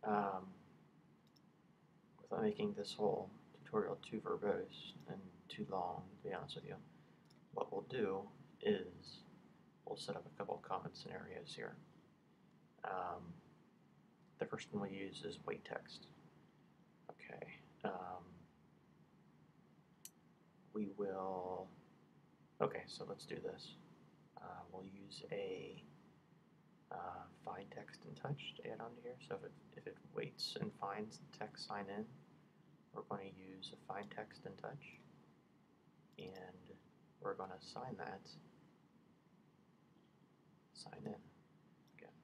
Without making this whole tutorial too verbose and too long, to be honest with you, what we'll do is we'll set up a couple of common scenarios here. The first one we'll use is wait text. Okay. We will. Okay, so let's do this. We'll use a find text and touch to add onto here. So if it waits and finds the text sign in, we're going to use a find text and touch, and we're going to assign that sign in again.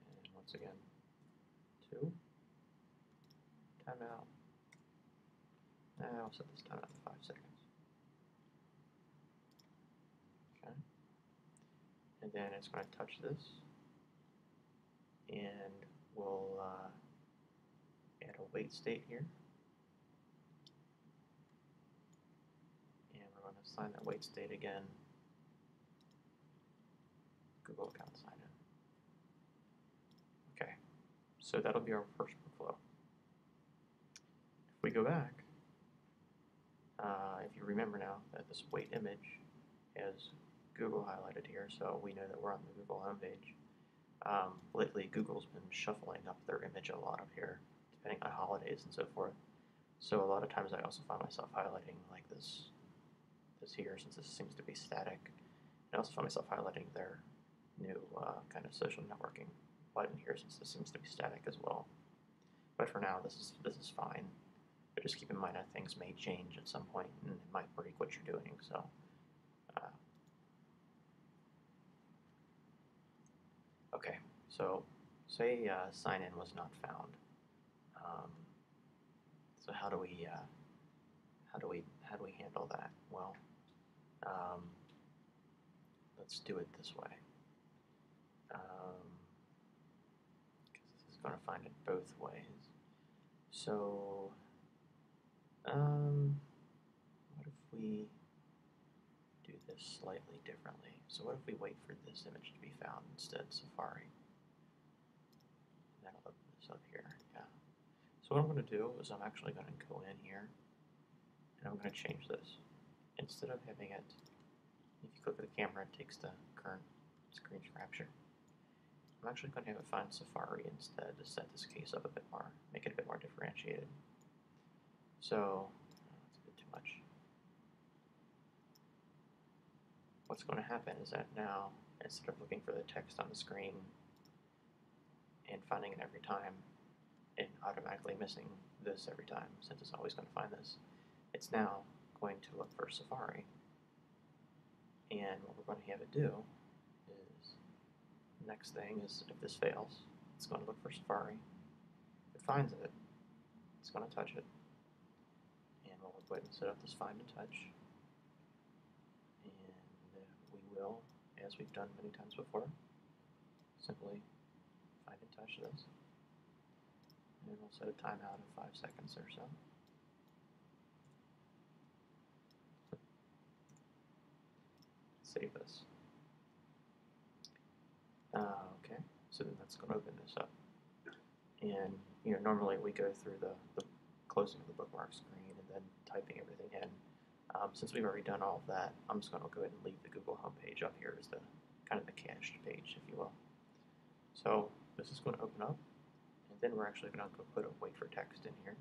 And once again, 2, timeout. I'll set this timeout to 5 seconds. Okay. And then it's going to touch this, and we'll add a wait state here. And we're going to assign that wait state again, Google account sign in. Okay, so that'll be our first workflow. If we go back, if you remember now that this wait image has Google highlighted here, so we know that we're on the Google homepage. Lately, Google's been shuffling up their image a lot up here, depending on holidays and so forth. So a lot of times I also find myself highlighting like this here, since this seems to be static. I also find myself highlighting their new kind of social networking button here, since this seems to be static as well. But for now, this is fine. But just keep in mind that things may change at some point, and it might break what you're doing. So, okay. So, say sign in was not found. So how do we handle that? Well, let's do it this way. Because this is going to find it both ways. So, what if we do this slightly differently? So what if we wait for this image to be found instead, Safari? That'll open this up here, yeah. So what I'm going to do is I'm actually going to go in here, and I'm going to change this. Instead of having it, if you click the camera, it takes the current screen capture. I'm actually going to have it find Safari instead to set this case up a bit more, make it a bit more differentiated. So, that's a bit too much. What's going to happen is that now, instead of looking for the text on the screen and finding it every time, and automatically missing this every time, since it's always going to find this, it's now going to look for Safari. And what we're going to have it do is, the next thing is, if this fails, it's going to look for Safari. If it finds it, it's going to touch it. And we'll go ahead and set up this find and touch. And we will, as we've done many times before, simply find and touch this. And we'll set a timeout of 5 seconds or so. Save this. Okay, so then that's going to open this up. And normally we go through the closing of the bookmark screen and then typing everything in. Since we've already done all of that, I'm just going to go ahead and leave the Google homepage up here as the kind of the cached page, if you will. So this is going to open up, and then we're actually going to go put a wait for text in here.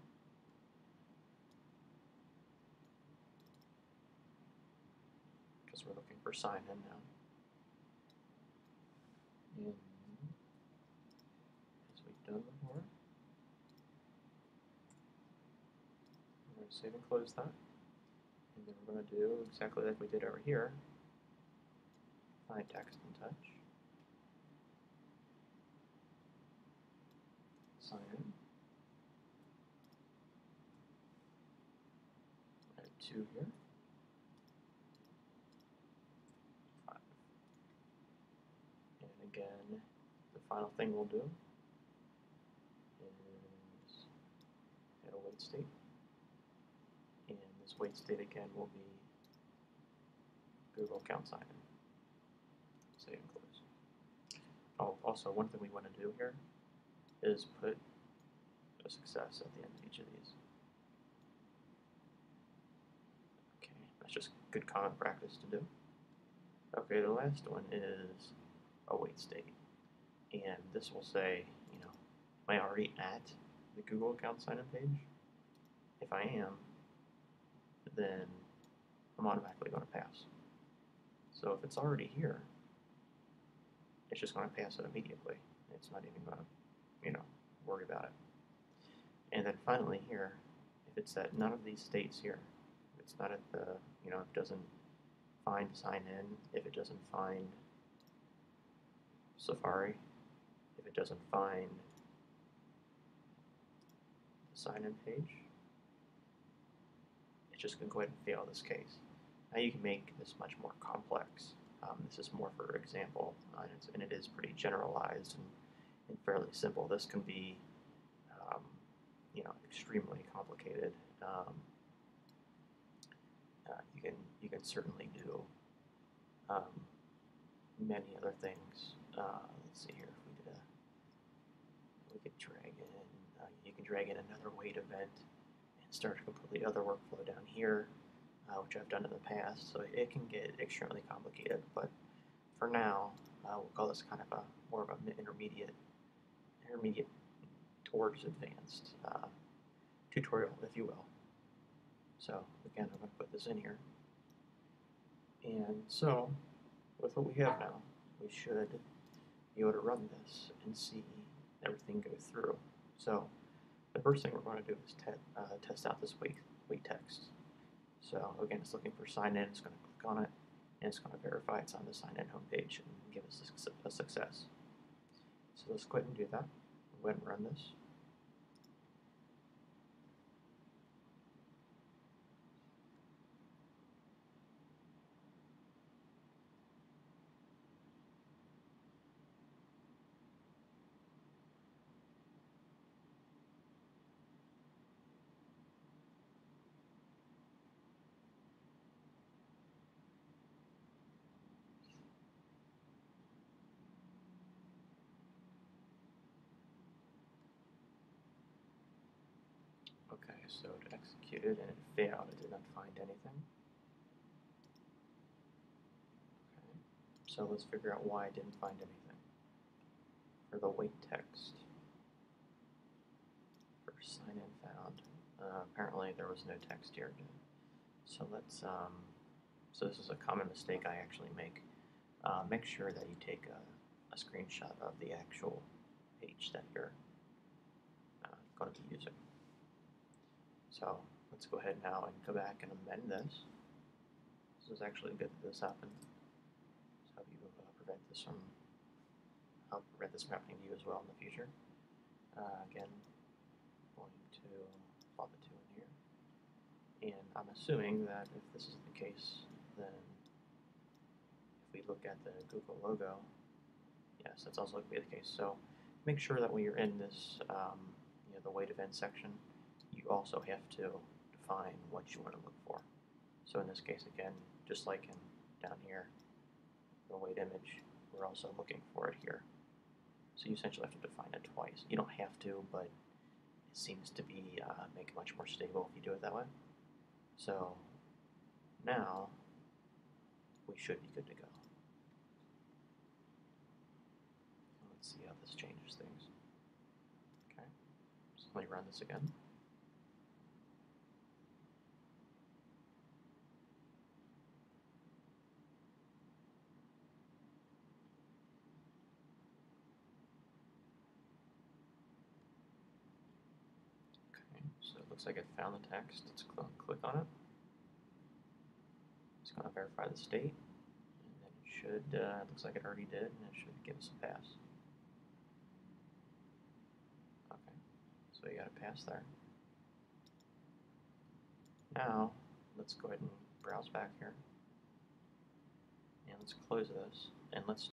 Because we're looking for sign in now. And as we've done before, we're going to save and close that. And then we're going to do exactly like we did over here. Find text and touch. Sign in. Add 2 here. 5. And again, the final thing we'll do is add a wait state. And this wait state again will be Google account sign in. Save and close. I'll also, one thing we want to do here is put a success at the end of each of these. Okay, that's just good common practice to do. Okay, the last one is a wait state. And this will say, am I already at the Google account sign-in page? If I am, then I'm automatically going to pass. So if it's already here, it's just going to pass it immediately. It's not even going to, worry about it. And then finally here, if it's at none of these states here, if it's not at the, if it doesn't find sign in, if it doesn't find Safari, if it doesn't find the sign in page, it's just going to go ahead and fail this case. Now you can make this much more complex. This is more for example, and it is pretty generalized and fairly simple. This can be, extremely complicated. You can certainly do many other things. Let's see here. If we did we could drag in. You can drag in another wait event and start a completely other workflow down here, which I've done in the past. So it can get extremely complicated. But for now, we'll call this kind of more of an intermediate towards advanced tutorial, if you will. So again, I'm going to put this in here. And so, with what we have now, we should be able to run this and see everything go through. So the first thing we're going to do is test out this wait text. So again, it's looking for sign in. It's going to click on it, and it's going to verify it's on the sign in homepage and give us a success. So let's go ahead and do that. Go ahead and run this. Okay, so it executed and it failed. It did not find anything. Okay, so let's figure out why it didn't find anything. For the wait text, for sign in found, apparently there was no text here. So let's, so this is a common mistake I actually make. Make sure that you take a screenshot of the actual page that you're going to be using. So let's go ahead now and go back and amend this. This is actually good that this happened. So you prevent this from happening to you as well in the future. Again, going to plop it to in here. And I'm assuming that if this is the case, then if we look at the Google logo, yes, that's also going to be the case. So make sure that when you're in this, the wait event section, you also have to define what you want to look for. So in this case, again, just like down here, the wait image, we're also looking for it here. So you essentially have to define it twice. You don't have to, but it seems to be make it much more stable if you do it that way. So now we should be good to go. Let's see how this changes things. Okay, so let me run this again. So it looks like it found the text. Let's click on it. It's going to verify the state, and then it should, looks like it already did, and it should give us a pass. Okay, so you got a pass there. Now, let's go ahead and browse back here, and let's close this, and let's